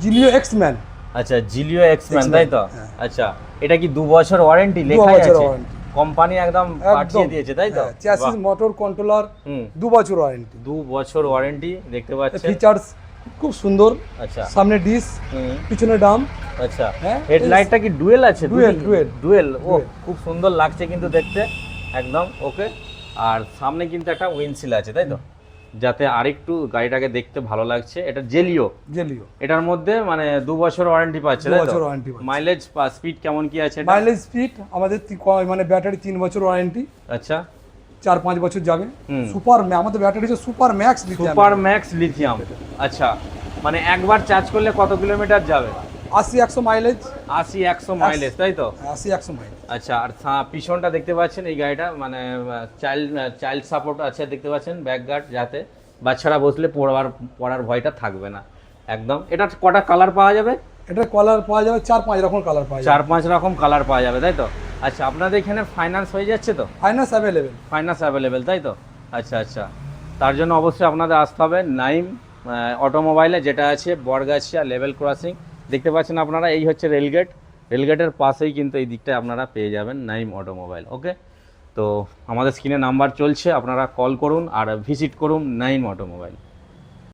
জিলিও x man. আচ্ছা, জিলিও x man, তাই তো? আচ্ছা, এটা কি 2 বছর ওয়ারেন্টি লেখা আছে? কোম্পানি একদম পাঠিয়ে দিয়েছে, তাই তো? চ্যাসিস, মোটর, কন্ট্রোলার 2 বছর ওয়ারেন্টি। 2 বছর ওয়ারেন্টি দেখতে পাচ্ছেন। ফিচারস খুব সুন্দর। আচ্ছা, সামনে ডিস, পিছনে ডাম। আচ্ছা, হেডলাইটটা কি ডুয়েল আছে? ডুয়েল। ও খুব সুন্দর লাগছে কিন্তু দেখতে, একদম ওকে। আর সামনে কিন্তু একটা উইন্ডশিল্ড আছে, তাই তো? যাতে আরেকটু গাড়িটাকে দেখতে ভালো লাগছে। এটা জেলিও। এটার মধ্যে মানে 2 বছর ওয়ারেন্টি পাচ্ছে, তাই তো? মাইলেজ বা স্পিড কেমন কি আছে? মাইলেজ স্পিড আমাদের মানে ব্যাটারি 3 বছর ওয়ারেন্টি। আচ্ছা, 4-5 বছর যাবে। সুপার, আমাদের ব্যাটারি হচ্ছে সুপার ম্যাক্স লিথিয়াম। আচ্ছা, মানে একবার চার্জ করলে কত কিলোমিটার যাবে? 80-100 মাইলেজ। 80-100 মাইলেজ, তাই তো? 80-100 মাইলেজ। আচ্ছা, আর পিছনটা দেখতে পাচ্ছেন এই গাড়িটা মানে চাইল্ড সাপোর্ট আছে দেখতে পাচ্ছেন, ব্যাক গার্ড, যাতে বাচ্চারা বসলে পড়ার ভয়টা থাকবে না একদম। এটা কটা কালার পাওয়া যাবে? এটা কালার পাওয়া যাবে 4-5 রকম কালার পাওয়া যাবে। 4-5 রকম কালার পাওয়া যাবে, তাই তো? আচ্ছা, আপনাদের এখানে ফাইন্যান্স হয়ে যাচ্ছে তো? ফাইন্যান্স অ্যাভেলেবেল, তাই তো? আচ্ছা, তার জন্য অবশ্যই আপনাদের আসতে হবে নাইম অটোমোবাইলে, যেটা আছে বড়গাছিয়া লেভেল ক্রসিং। দেখতে পাচ্ছেন আপনারা, এই হচ্ছে রেলগেটের পাশেই কিন্তু এই দিকটায় আপনারা পেয়ে যাবেন নাইম অটোমোবাইল। ওকে, তো আমাদের স্ক্রিনে নাম্বার চলছে, আপনারা কল করুন আর ভিজিট করুন নাইম অটোমোবাইল।